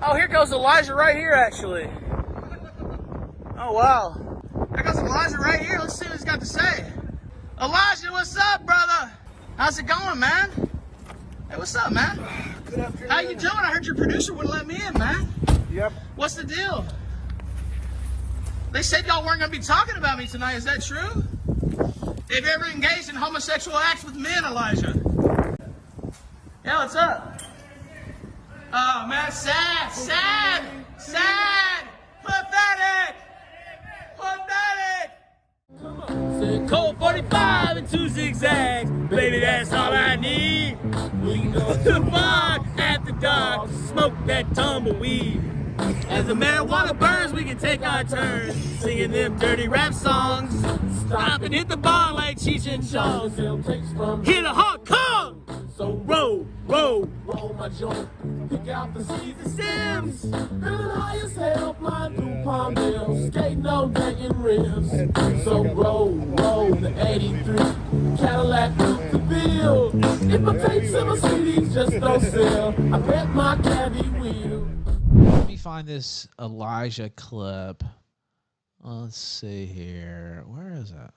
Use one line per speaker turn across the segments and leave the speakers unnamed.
Oh, here goes Elijah right here, actually. Oh, wow. There goes Elijah right here. Let's see what he's got to say. Elijah, what's up, brother? How's it going, man? Hey, what's up, man?
Good afternoon.
How you doing? I heard your producer wouldn't let me in, man.
Yep.
What's the deal? They said y'all weren't going to be talking about me tonight. Is that true? Have you ever engaged in homosexual acts with men, Elijah? Yeah, what's up? Oh, man, sad, pathetic, pathetic. Cold 45 and 2 zigzags, baby, that's all I need. We can go to the bar at the dock, smoke that tumbleweed. As the marijuana burns, we can take our turns singing them dirty rap songs. Stop and hit the bar like Cheech and Chong. Hit a Hong Kong. So roll, roll, roll my joint. Pick out the seeds and stems. Feeling high as hell, flying through Palmdale, skating on Dayton rims. So roll, roll the 83 Cadillac Coupe to build. If my tapes and my CDs just don't sell, I bet my caddy will.
Let me find this Elijah clip. Let's see here. Where is it?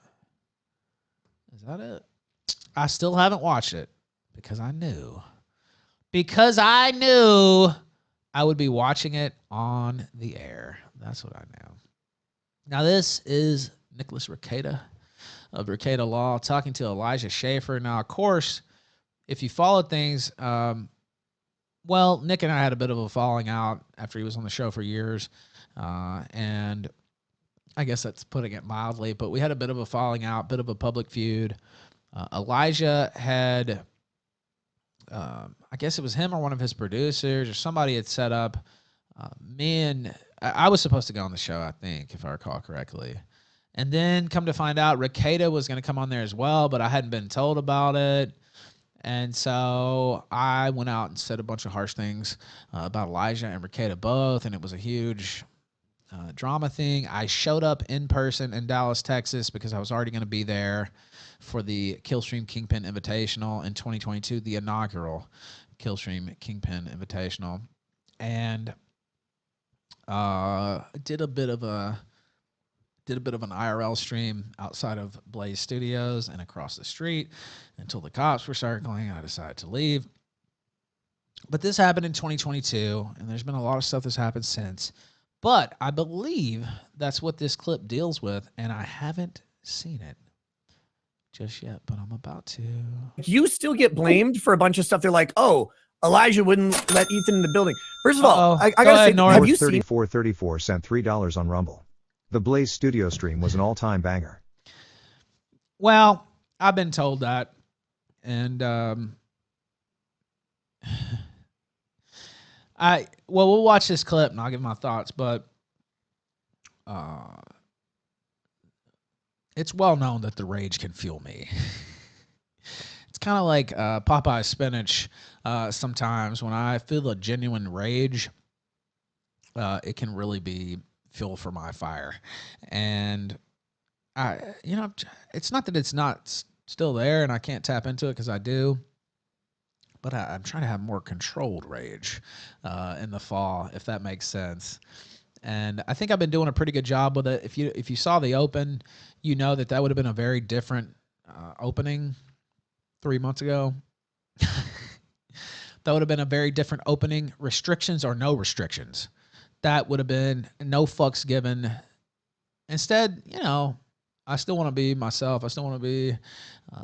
Is that it? I still haven't watched it because I knew. Because I knew I would be watching it on the air. That's what I knew. Now, this is Nicholas Rekieta of Rekieta Law talking to Elijah Schaffer. Now, of course, if you followed things, well, Nick and I had a bit of a falling out after he was on the show for years, and I guess that's putting it mildly, but we had a bit of a falling out, bit of a public feud. Elijah had, I guess it was him or one of his producers or somebody had set up, I was supposed to go on the show, I think, if I recall correctly. And then come to find out, Rekieta was going to come on there as well, but I hadn't been told about it. And so I went out and said a bunch of harsh things about Elijah and Rekieta both, and it was a huge drama thing. I showed up in person in Dallas, Texas, because I was already going to be there for the Killstream Kingpin Invitational in 2022, the inaugural Killstream Kingpin Invitational, and did a bit of an IRL stream outside of Blaze Studios and across the street until the cops were circling. I decided to leave. But this happened in 2022, and there's been a lot of stuff that's happened since. But I believe that's what this clip deals with, and I haven't seen it just yet, but I'm about to.
You still get blamed for a bunch of stuff. They're like, oh, Elijah wouldn't let Ethan in the building. First of all, I gotta say, have you seen
3434 sent $3 on Rumble. The Blaze Studio stream was an all-time banger.
Well, I've been told that, and we'll watch this clip and I'll give my thoughts, but it's well known that the rage can fuel me. It's kind of like Popeye spinach. Sometimes when I feel a genuine rage, it can really be fuel for my fire. And it's not that it's not still there and I can't tap into it, because I do, but I'm trying to have more controlled rage in the fall, if that makes sense. And I think I've been doing a pretty good job with it. If you saw the open, you know that would have been a very different opening 3 months ago. That would have been a very different opening, restrictions or no restrictions. That would have been no fucks given. Instead, I still want to be myself. I still want to be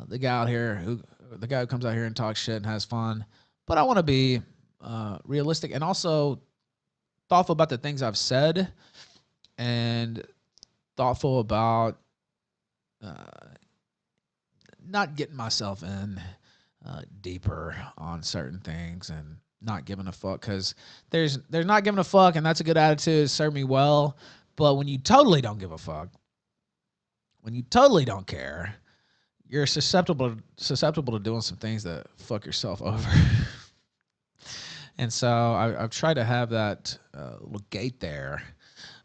the guy out here the guy who comes out here and talks shit and has fun. But I want to be realistic and also thoughtful about the things I've said, and thoughtful about not getting myself in deeper on certain things and not giving a fuck, because there's not giving a fuck, and that's a good attitude. It served me well. But when you totally don't give a fuck, when you totally don't care, you're susceptible to doing some things that fuck yourself over. And so I've tried to have that little gate there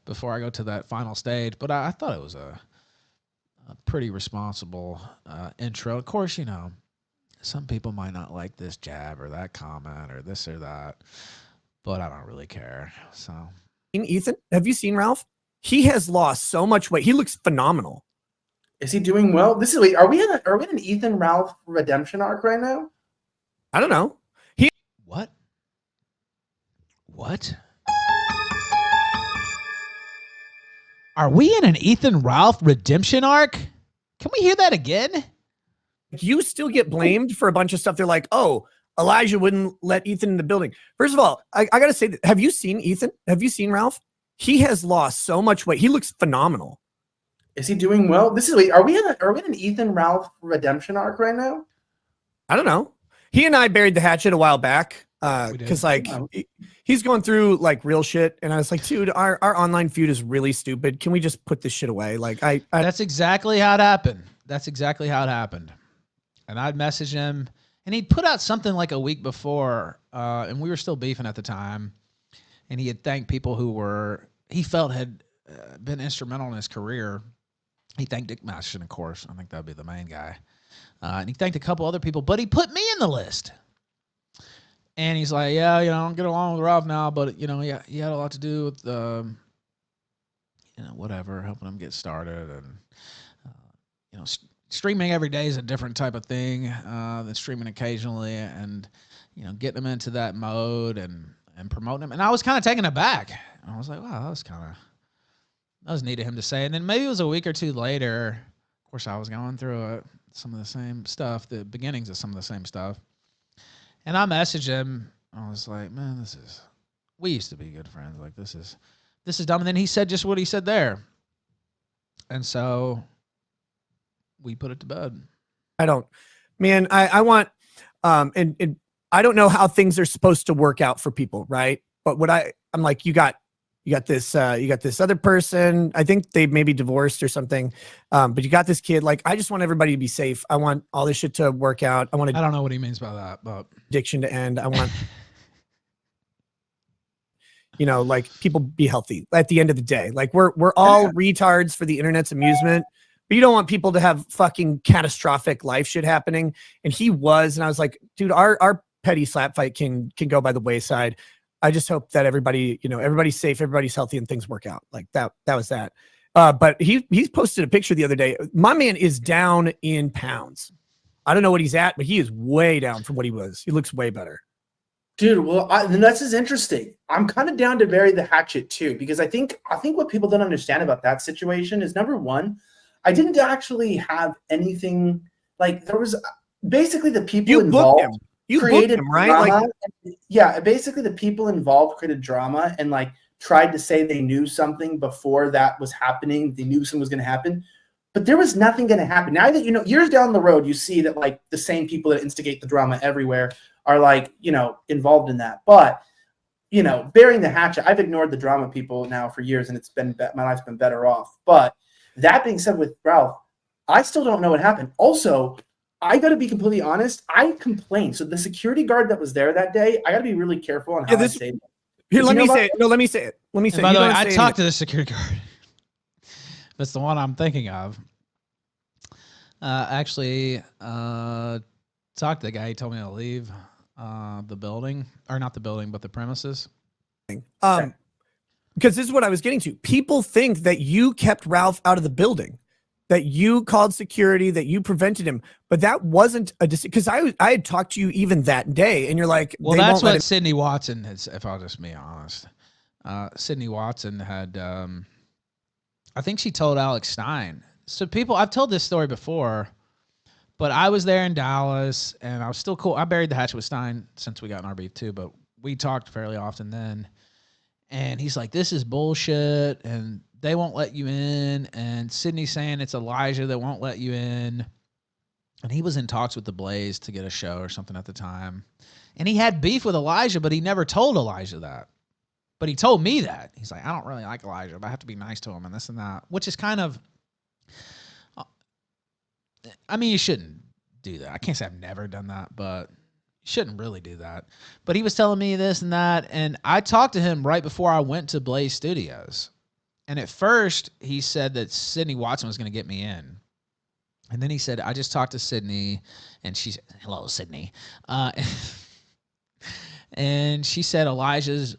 before I go to that final stage. But I thought it was a pretty responsible intro. Of course, some people might not like this jab or that comment or this or that. but I don't really care. So,
Ethan, have you seen Ralph? He has lost so much weight. He looks phenomenal.
Is he doing well? This is are we in an Ethan Ralph redemption arc right now?
I don't know.
What? Are we in an Ethan Ralph redemption arc? Can we hear that again?
You still get blamed for a bunch of stuff. They're like, oh, Elijah wouldn't let Ethan in the building. First of all, I got to say, have you seen Ethan? Have you seen Ralph? He has lost so much weight. He looks phenomenal.
Is he doing well? This is are we in an Ethan Ralph redemption arc right now?
I don't know. He and I buried the hatchet a while back because he's going through like real shit, and I was like, dude, our online feud is really stupid. Can we just put this shit away? Like
That's exactly how it happened. And I'd message him, and he'd put out something like a week before, and we were still beefing at the time, and he had thanked people who he felt had been instrumental in his career. He thanked Dick Masterson, of course. I think that'd be the main guy. And he thanked a couple other people, but he put me in the list. And he's like, yeah, I don't get along with Ralph now, but, he had a lot to do with, whatever, helping him get started. And, streaming every day is a different type of thing than streaming occasionally. And, getting him into that mode and promoting him. And I was kind of taken aback. I was like, wow, that was neat of him to say. And then maybe it was a week or two later. Of course, I was going through it. Some of the same stuff, the beginnings of some of the same stuff. And I messaged him. I was like, man, we used to be good friends. Like, this is dumb. And then he said just what he said there. And so we put it to bed. I
want, and I don't know how things are supposed to work out for people. Right. But I'm like, you got this other person. I think they maybe divorced or something. But you got this kid. Like, I just want everybody to be safe. I want all this shit to work out. I don't
know what he means by that, but
addiction to end. I want, like people be healthy at the end of the day. Like we're all retards for the internet's amusement, but you don't want people to have fucking catastrophic life shit happening. And he was, and I was like, dude, our petty slap fight can go by the wayside. I just hope that everybody, everybody's safe, everybody's healthy, and things work out. Like that was that. But he's posted a picture the other day. My man is down in pounds. I don't know what he's at, but he is way down from what he was. He looks way better.
Dude, well, this is interesting. I'm kind of down to bury the hatchet too, because I think what people don't understand about that situation is, number one, I didn't actually have anything, like, there was basically the people involved.
You created him, right?
Drama. Yeah, basically the people involved created drama and like tried to say they knew something before that was happening. They knew something was going to happen, but there was nothing going to happen. Now that, years down the road, you see that like the same people that instigate the drama everywhere are like, involved in that. But, burying the hatchet, I've ignored the drama people now for years, and it's been, my life's been better off. But that being said, with Ralph, I still don't know what happened. Also, I got to be completely honest. I complained. So the security guard that was there that day, I got to be really careful on how I say that.
Here, let me say it. No, let me say it. Let me say it.
By the way, I talked to the security guard. That's the one I'm thinking of. Talked to the guy. He told me to leave the building, or not the building, but the premises.
Because this is what I was getting to. People think that you kept Ralph out of the building, that you called security, that you prevented him, but that wasn't a decision. Because I had talked to you even that day, and you're like,
well, that's what Sydney Watson has. If I'll just be honest, Sydney Watson had. I think she told Alex Stein. So I've told this story before, but I was there in Dallas, and I was still cool. I buried the hatchet with Stein since we got in our beef too, but we talked fairly often then. And he's like, "This is bullshit," and they won't let you in, and Sydney's saying it's Elijah that won't let you in. And he was in talks with the Blaze to get a show or something at the time. And he had beef with Elijah, but he never told Elijah that. But he told me that. He's like, I don't really like Elijah, but I have to be nice to him and this and that, which is kind of, I mean, you shouldn't do that. I can't say I've never done that, but you shouldn't really do that. But he was telling me this and that, and I talked to him right before I went to Blaze Studios. And at first, he said that Sydney Watson was going to get me in. And then he said, I just talked to Sydney, and she said, hello, Sydney. And she said Elijah's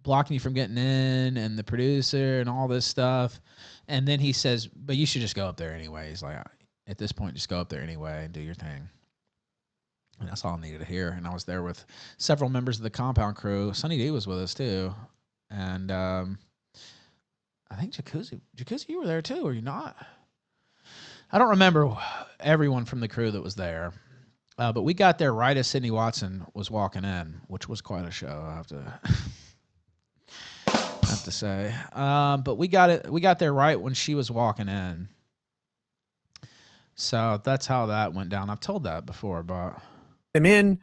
blocking you from getting in, and the producer and all this stuff. And then he says, but you should just go up there anyway. He's like, at this point, just go up there anyway and do your thing. And that's all I needed to hear. And I was there with several members of the compound crew. Sunny D was with us too. And I think Jacuzzi, you were there too, were you not? I don't remember everyone from the crew that was there. But we got there right as Sydney Watson was walking in, which was quite a show, I have to say. But we got there right when she was walking in. So that's how that went down. I've told that before, but
I'm in,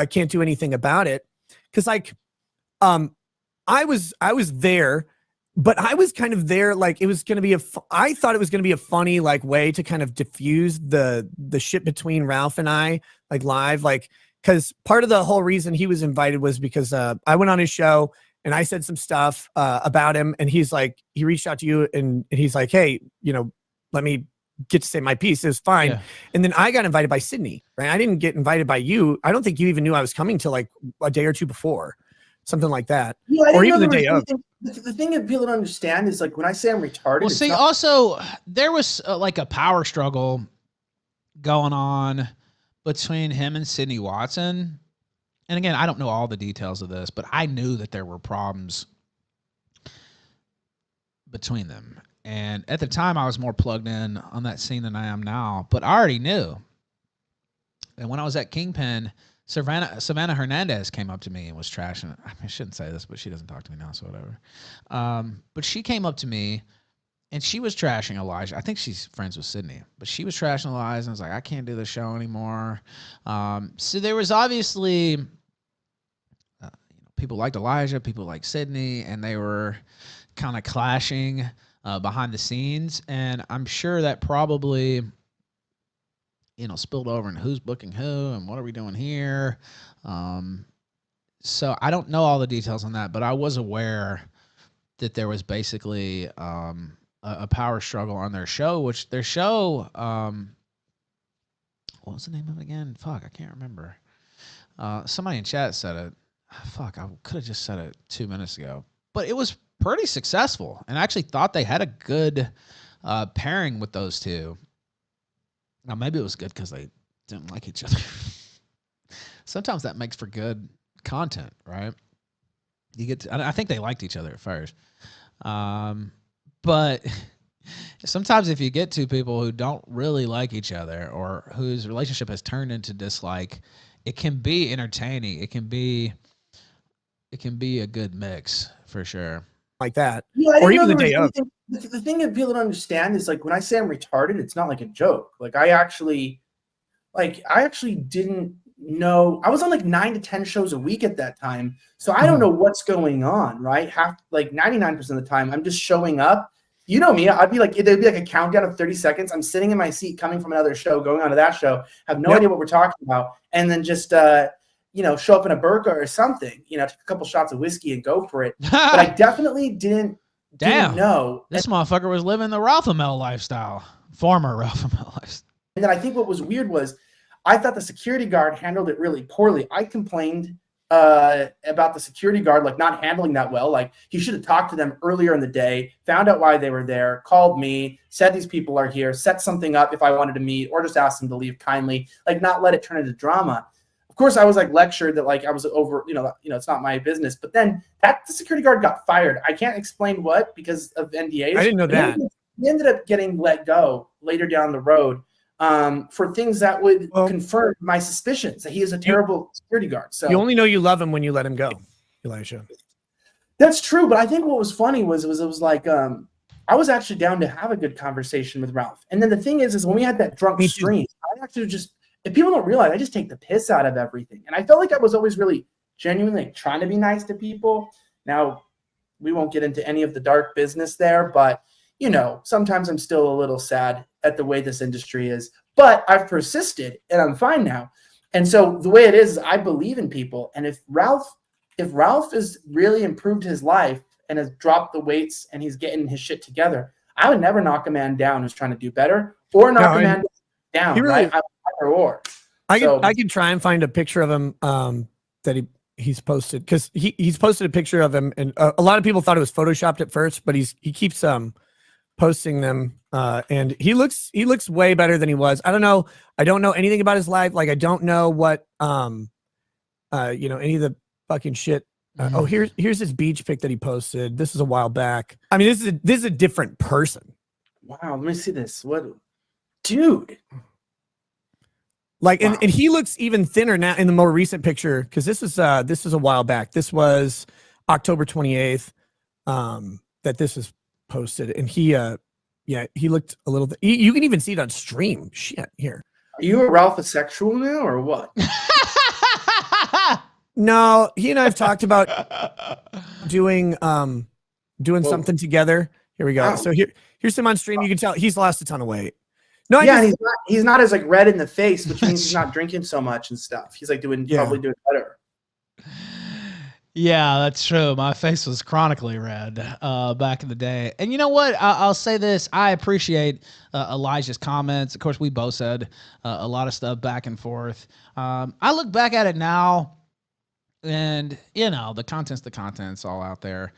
can't do anything about it. Cause like, I was there, but I was kind of there. Like it was going to be I thought it was going to be a funny like way to kind of diffuse the shit between Ralph and I, like live, like, cause part of the whole reason he was invited was because, I went on his show and I said some stuff, about him, and he's like, he reached out to you and he's like, hey, you know, let me get to say my piece. It was fine. Yeah. And then I got invited by Sydney, right? I didn't get invited by you. I don't think you even knew I was coming till like a day or two before, something like that.
Yeah,
or even the day of.
The thing that people don't understand is like when I say I'm retarded.
Well, see, also there was like a power struggle going on between him and Sydney Watson. And again, I don't know all the details of this, but I knew that there were problems between them. And at the time, I was more plugged in on that scene than I am now. But I already knew. And when I was at Kingpin, Savannah Hernandez came up to me and was trashing. I shouldn't say this, but she doesn't talk to me now, so whatever. But she came up to me, and she was trashing Elijah. I think she's friends with Sydney. But she was trashing Elijah, and I was like, I can't do this show anymore. So there was obviously people liked Elijah, people liked Sydney, and they were kind of clashing behind the scenes, and I'm sure that probably, you know, spilled over in who's booking who and what are we doing here. So I don't know all the details on that, but I was aware that there was basically a power struggle on their show, which their show, what was the name of it again? Fuck, I can't remember. Somebody in chat said it. Fuck, I could have just said it 2 minutes ago, but it was pretty successful, and I actually thought they had a good pairing with those two. Now, maybe it was good because they didn't like each other. Sometimes that makes for good content, right? You get to, I think they liked each other at first. But sometimes if you get two people who don't really like each other or whose relationship has turned into dislike, it can be entertaining. It can be a good mix for sure.
Like that.
Yeah,
or even the day of.
The thing that people don't understand is like when I say I'm retarded, it's not like a joke. Like I actually didn't know. I was on like 9 to 10 shows a week at that time. So I don't know what's going on, right? 99% of the time I'm just showing up. You know me, I'd be like, there'd be like a countdown of 30 seconds. I'm sitting in my seat coming from another show, going on to that show, have no idea what we're talking about. And then just, you know, show up in a burqa or something, you know, take a couple shots of whiskey and go for it. But I definitely didn't know.
This motherfucker was living the Ralph Amell lifestyle, former Ralph Amell lifestyle.
And then I think what was weird was I thought the security guard handled it really poorly. I complained about the security guard, like not handling that well. Like he should have talked to them earlier in the day, found out why they were there, called me, said these people are here, set something up if I wanted to meet, or just asked them to leave kindly, like not let it turn into drama. Of course, I was like lectured that like I was over, you know, it's not my business. But then the security guard got fired. I can't explain what because of NDAs.
I didn't know that.
He ended up getting let go later down the road for things that would confirm my suspicions that he is a terrible security guard. So
you only know you love him when you let him go, Elijah.
That's true. But I think what was funny was it was like I was actually down to have a good conversation with Ralph. And then the thing is when we had that drunk stream, I actually just. If people don't realize, I just take the piss out of everything. And I felt like I was always really genuinely trying to be nice to people. Now, we won't get into any of the dark business there, but, you know, sometimes I'm still a little sad at the way this industry is. But I've persisted, and I'm fine now. And so the way it is I believe in people. And if Ralph has really improved his life and has dropped the weights and he's getting his shit together, I would never knock a man down who's trying to do better or knock a man down.
Really,
right? I could try and find a picture of him that
he's posted, because he's posted a picture of him, and a lot of people thought it was photoshopped at first, but he keeps posting them, and he looks way better than he was. I don't know anything about his life. Like, I don't know what any of the fucking shit. Oh, here's his beach pic that he posted. This is a while back. I mean, this is a different person.
Wow, let me see this. What, dude?
Like,
Wow.
and he looks even thinner now in the more recent picture, because this is a while back. This was October 28th that this is posted, and he looked a little. You can even see it on stream. Shit, here.
Are you a Ralph asexual now, or what?
No, he and I have talked about doing something together. Here we go.
Wow.
So here's him on stream. You can tell he's lost a ton of weight. No,
Yeah, and he's not as like red in the face, which means he's not drinking so much and stuff. He's like probably doing better.
Yeah, that's true. My face was chronically red back in the day. And you know what? I'll say this. I appreciate Elijah's comments. Of course, we both said a lot of stuff back and forth. I look back at it now, and, the content's all out there.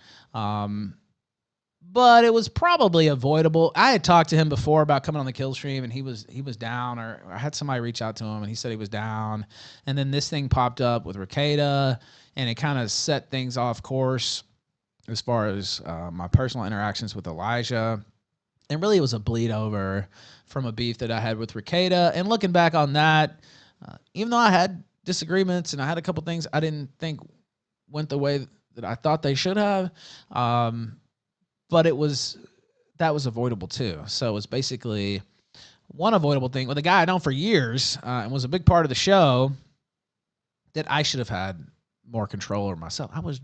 But it was probably avoidable. I had talked to him before about coming on the Killstream, and he was down, or I had somebody reach out to him, and he said he was down. And then this thing popped up with Ricada, and it kind of set things off course as far as my personal interactions with Elijah. And really, it was a bleed over from a beef that I had with Ricada. And looking back on that, even though I had disagreements and I had a couple things I didn't think went the way that I thought they should have, but that was avoidable too. So it was basically one avoidable thing with a guy I known for years and was a big part of the show that I should have had more control over myself. I was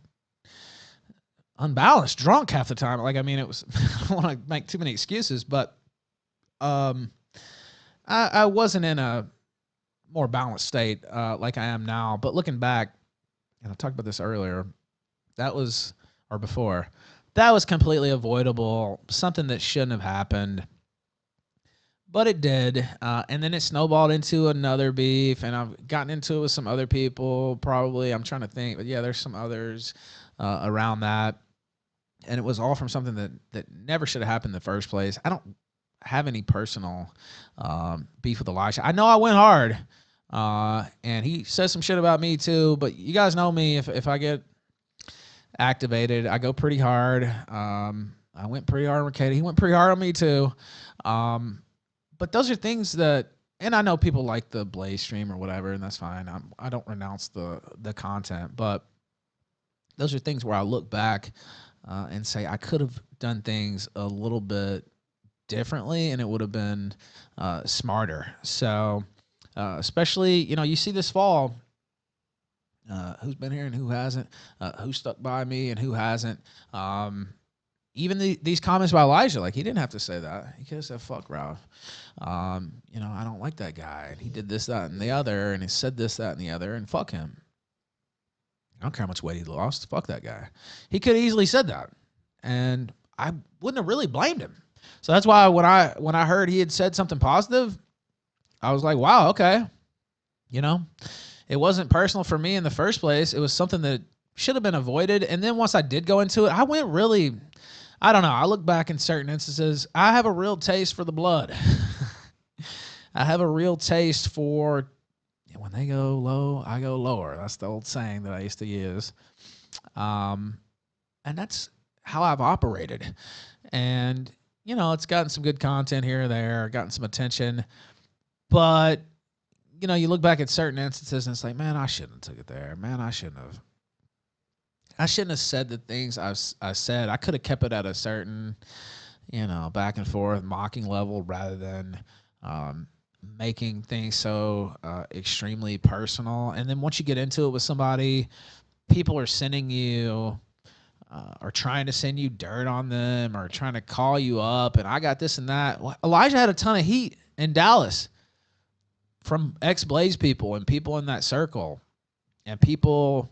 unbalanced, drunk half the time. Like, I mean, it was, I don't want to make too many excuses, but I wasn't in a more balanced state like I am now. But looking back, and I talked about this earlier, that was completely avoidable, something that shouldn't have happened. But it did, and then it snowballed into another beef, and I've gotten into it with some other people, probably. I'm trying to think, but yeah, there's some others around that. And it was all from something that never should have happened in the first place. I don't have any personal beef with Elijah. I know I went hard, and he says some shit about me too, but you guys know me. If I get activated, I go pretty hard. I went pretty hard on Katie. He went pretty hard on me too. But those are things that, and I know people like the Blaze stream or whatever, and that's fine. I don't renounce the content, but those are things where I look back and say I could have done things a little bit differently, and it would have been smarter. So, especially, you see this fall, who's been here and who hasn't, who stuck by me and who hasn't. Even these comments by Elijah, like, he didn't have to say that. He could have said, fuck Ralph. I don't like that guy. And he did this, that, and the other. And he said this, that, and the other. And fuck him. I don't care how much weight he lost. Fuck that guy. He could have easily said that. And I wouldn't have really blamed him. So that's why when I heard he had said something positive, I was like, wow, okay. It wasn't personal for me in the first place. It was something that should have been avoided. And then once I did go into it, I went really... I don't know. I look back in certain instances. I have a real taste for the blood. I have a real taste for when they go low, I go lower. That's the old saying that I used to use. And that's how I've operated. And, it's gotten some good content here or there, gotten some attention. But, you look back at certain instances and it's like, man, I shouldn't have took it there. Man, I shouldn't have said the things I said. I could have kept it at a certain, back and forth mocking level rather than making things so extremely personal. And then once you get into it with somebody, people are sending you or trying to send you dirt on them or trying to call you up. And I got this and that. Elijah had a ton of heat in Dallas from ex-Blaze people and people in that circle and people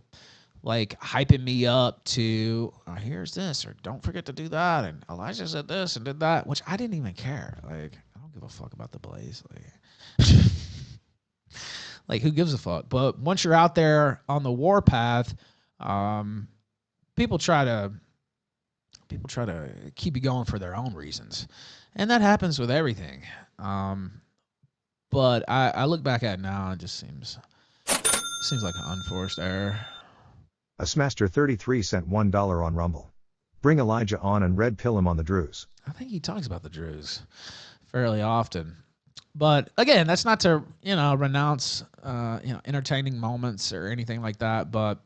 like hyping me up to, here's this, or don't forget to do that. And Elijah said this and did that, which I didn't even care. Like, I don't give a fuck about the Blaze. Like, who gives a fuck? But once you're out there on the war path, people try to keep you going for their own reasons, and that happens with everything. But I look back at it now, and it just seems like an unforced error.
A Smaster 33 sent $1 on Rumble. Bring Elijah on and red pill him on the Drews.
I think he talks about the Drews fairly often. But again, that's not to, renounce, entertaining moments or anything like that. But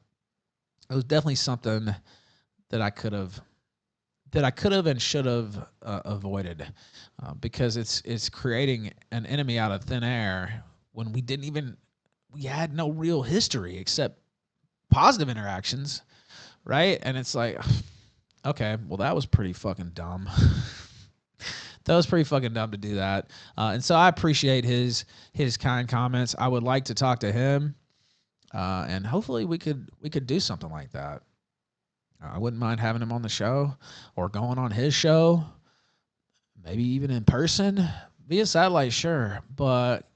it was definitely something that I could have and should have avoided, because it's creating an enemy out of thin air when we had no real history except positive interactions, right? And it's like, okay, well, that was pretty fucking dumb. That was pretty fucking dumb to do that. And so I appreciate his kind comments. I would like to talk to him, and hopefully we could do something like that. I wouldn't mind having him on the show or going on his show, maybe even in person, via satellite, sure. But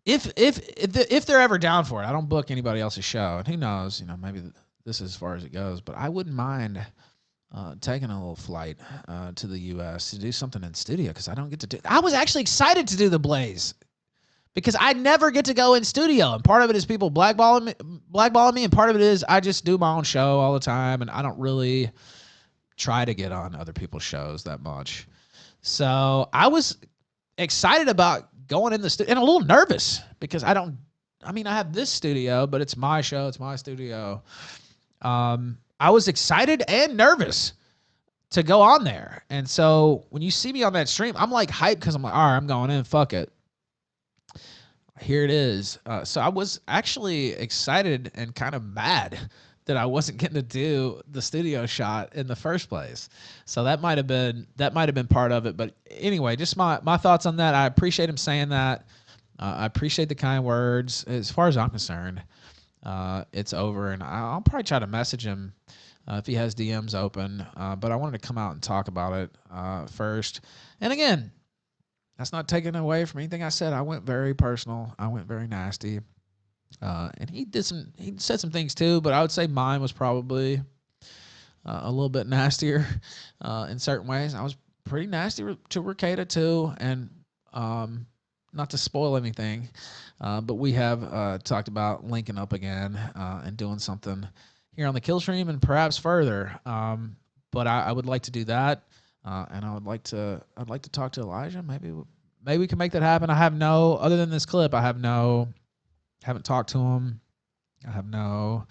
if they're ever down for it, I don't book anybody else's show, and who knows, maybe this is as far as it goes. But I wouldn't mind taking a little flight to the U.S. to do something in studio, because I don't get to do. I was actually excited to do the Blaze, because I never get to go in studio, and part of it is people blackballing me, and part of it is I just do my own show all the time, and I don't really try to get on other people's shows that much. So I was excited about going in the studio, and a little nervous, because I have this studio, but it's my show, it's my studio. I was excited and nervous to go on there. And so when you see me on that stream, I'm like hyped, because I'm like, all right, I'm going in, fuck it. Here it is. So I was actually excited and kind of mad that I wasn't getting to do the studio shot in the first place. So that might have been part of it. But anyway, just my thoughts on that. I appreciate him saying that. I appreciate the kind words. As far as I'm concerned, it's over, and I'll probably try to message him if he has DMs open. But I wanted to come out and talk about it first. And again, that's not taken away from anything I said. I went very personal. I went very nasty. And he said some things too, but I would say mine was probably a little bit nastier in certain ways. I was pretty nasty to Ricada too, and not to spoil anything, but we have talked about linking up again and doing something here on the Killstream and perhaps further. But I would like to do that. And I'd like to talk to Elijah. Maybe we can make that happen. Other than this clip, haven't talked to him. I have no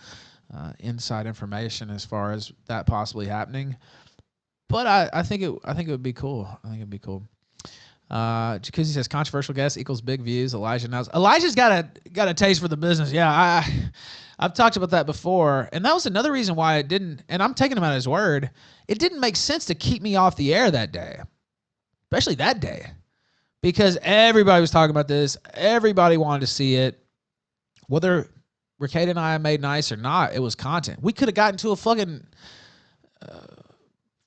inside information as far as that possibly happening. But I think it would be cool. I think it'd be cool. Because he says controversial guest equals big views. Elijah's got a taste for the business. Yeah, I've talked about that before, and that was another reason why it didn't. And I'm taking him at his word. It didn't make sense to keep me off the air that day, especially that day, because everybody was talking about this. Everybody wanted to see it, whether Ricada and I made nice or not. It was content. We could have gotten to a fucking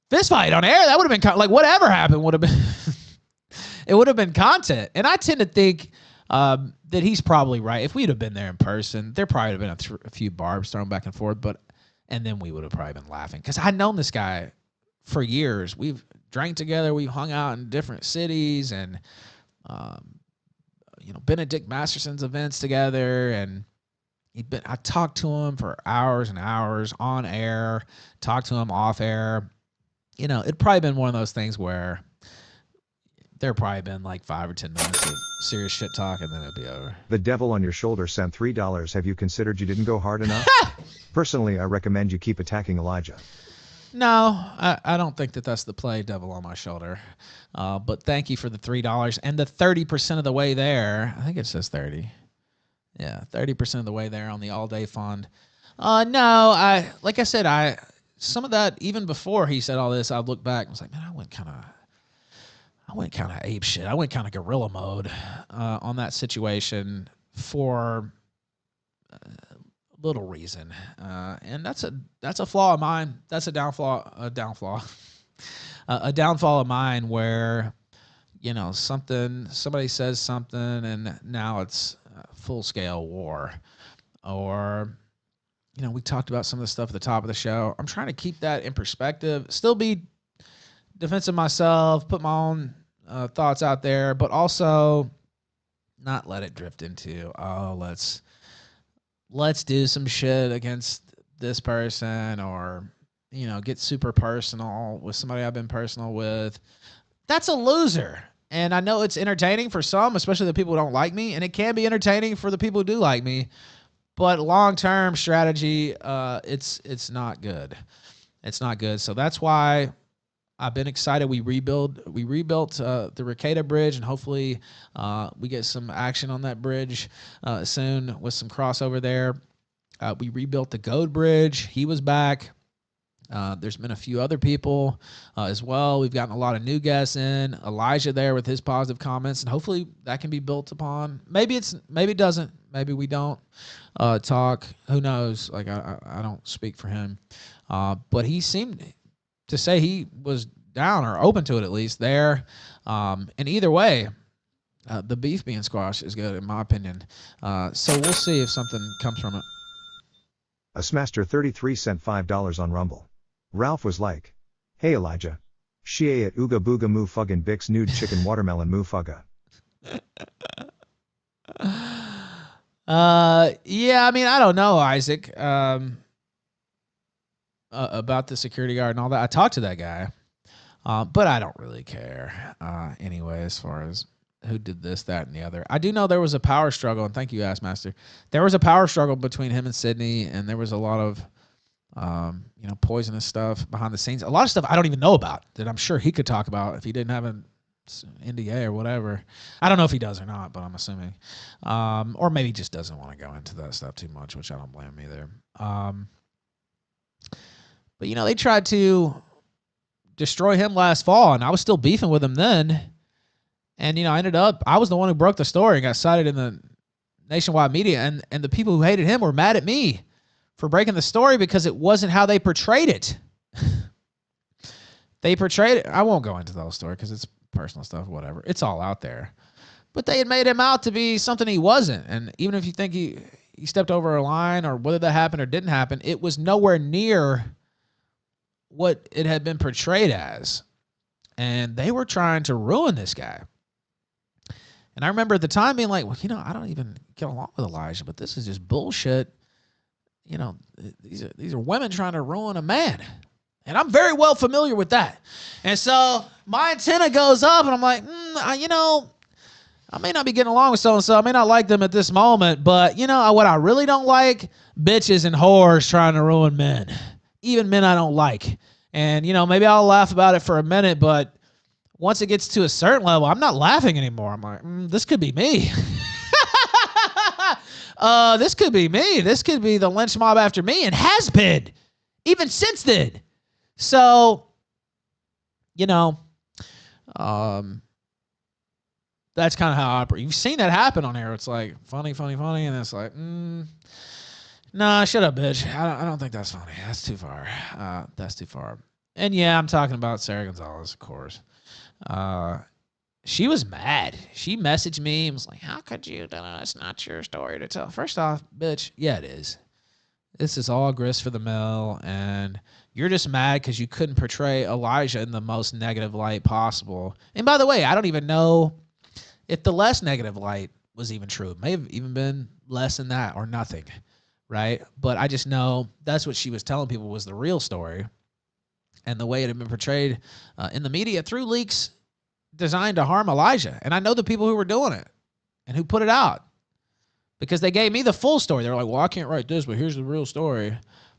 fist fight on air. That would have been like whatever happened would have been. It would have been content. And I tend to think that he's probably right. If we'd have been there in person, there probably would have been a few barbs thrown back and forth, and then we would have probably been laughing. Because I'd known this guy for years. We've drank together. We've hung out in different cities, and been at Dick Masterson's events together. And I talked to him for hours and hours on air, talked to him off air. It'd probably been one of those things where there probably been like 5 or 10 minutes of serious shit talk, and then it'd be over.
The devil on your shoulder sent $3. Have you considered you didn't go hard enough? Personally, I recommend you keep attacking Elijah.
No, I don't think that's the play, devil on my shoulder. But thank you for the $3 and the 30% of the way there. I think it says 30. Yeah, 30% of the way there on the all-day fund. No, like I said, some of that, even before he said all this, I looked back and was like, man, I went kind of ape shit. I went kind of guerrilla mode on that situation for little reason, and that's a flaw of mine. That's a downfall of mine, where somebody says something, and now it's full-scale war. Or, we talked about some of the stuff at the top of the show. I'm trying to keep that in perspective, still be defensive myself, put my own thoughts out there, but also not let it drift into, let's do some shit against this person, or get super personal with somebody I've been personal with. That's a loser. And I know it's entertaining for some, especially the people who don't like me, and it can be entertaining for the people who do like me. But long-term strategy, it's not good. It's not good. So that's why I've been excited. We rebuilt the Rekieta Bridge, and hopefully we get some action on that bridge soon with some crossover there. We rebuilt the Goad Bridge. He was back. There's been a few other people as well. We've gotten a lot of new guests in. Elijah there with his positive comments, and hopefully that can be built upon. Maybe it doesn't. Maybe we don't talk. Who knows? Like I don't speak for him, but he seemed to say he was down or open to it at least there. And either way, the beef being squashed is good in my opinion. So we'll see if something comes from it.
A Smaster 33 sent $5 on Rumble. Ralph was like, "Hey Elijah. Shie at Ooga Booga Moo Fuggin' Bix Nude Chicken Watermelon Moo Fugga."
Yeah, I mean, I don't know, Isaac, about the security guard and all that. I talked to that guy, but I don't really care. Anyway, as far as who did this, that, and the other. I do know there was a power struggle, and thank you, Assmaster. There was a power struggle between him and Sydney, and there was a lot of, poisonous stuff behind the scenes. A lot of stuff I don't even know about that I'm sure he could talk about if he didn't have an NDA or whatever. I don't know if he does or not, but I'm assuming. Or maybe he just doesn't want to go into that stuff too much, which I don't blame him either. But, they tried to destroy him last fall, and I was still beefing with him then. And, I was the one who broke the story and got cited in the nationwide media. And the people who hated him were mad at me for breaking the story because it wasn't how they portrayed it. They portrayed it. I won't go into the whole story because it's personal stuff, whatever. It's all out there. But they had made him out to be something he wasn't. And even if you think he stepped over a line or whether that happened or didn't happen, it was nowhere near what it had been portrayed as. And they were trying to ruin this guy. And I remember at the time being like, well, I don't even get along with Elijah, but this is just bullshit. These are women trying to ruin a man. And I'm very well familiar with that. And so my antenna goes up, and I'm like, I may not be getting along with so-and-so. I may not like them at this moment, but, what I really don't like? Bitches and whores trying to ruin men. Even men I don't like. And, maybe I'll laugh about it for a minute, but once it gets to a certain level, I'm not laughing anymore. I'm like, this could be me. This could be me. This could be the lynch mob after me, and has been, even since then. So, that's kind of how I operate. You've seen that happen on here. It's like funny, and it's like, nah, shut up, bitch. I don't think that's funny. That's too far. That's too far. And yeah, I'm talking about Sarah Gonzalez, of course. She was mad. She messaged me and was like, how could you? It's not your story to tell. First off, bitch, yeah, it is. This is all grist for the mill, and you're just mad because you couldn't portray Elijah in the most negative light possible. And by the way, I don't even know if the less negative light was even true. It may have even been less than that or nothing, right? But I just know that's what she was telling people was the real story. And the way it had been portrayed in the media through leaks designed to harm Elijah. And I know the people who were doing it and who put it out because they gave me the full story. They were like, well, I can't write this, but here's the real story.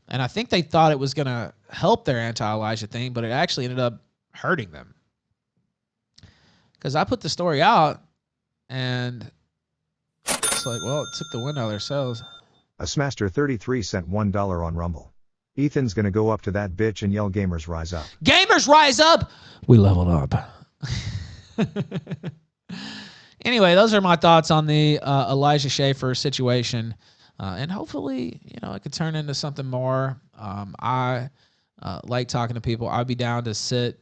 And I think they thought it was going to help their anti-Elijah thing, but it actually ended up hurting them. Because I put the story out, and it's like, well, it took the wind out of their sails.
A Smaster 33 sent $1 on Rumble. Ethan's gonna go up to that bitch and yell, "Gamers rise up."
Gamers rise up! We leveled up. Anyway, those are my thoughts on the Elijah Schaffer situation. And hopefully, it could turn into something more. I like talking to people. I'd be down to sit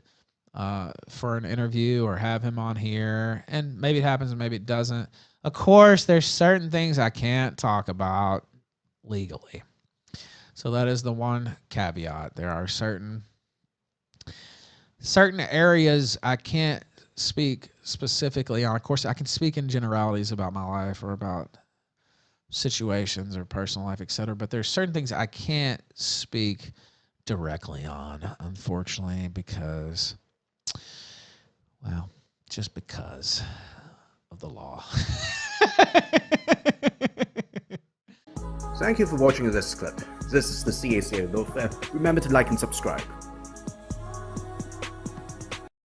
for an interview or have him on here. And maybe it happens and maybe it doesn't. Of course, there's certain things I can't talk about legally. So that is the one caveat. There are certain areas I can't speak specifically on. Of course, I can speak in generalities about my life or about situations or personal life, etc. But there's certain things I can't speak directly on, unfortunately, because, well, just because of the law.
Thank you for watching this clip. This is the CACA Low Remember to like and subscribe.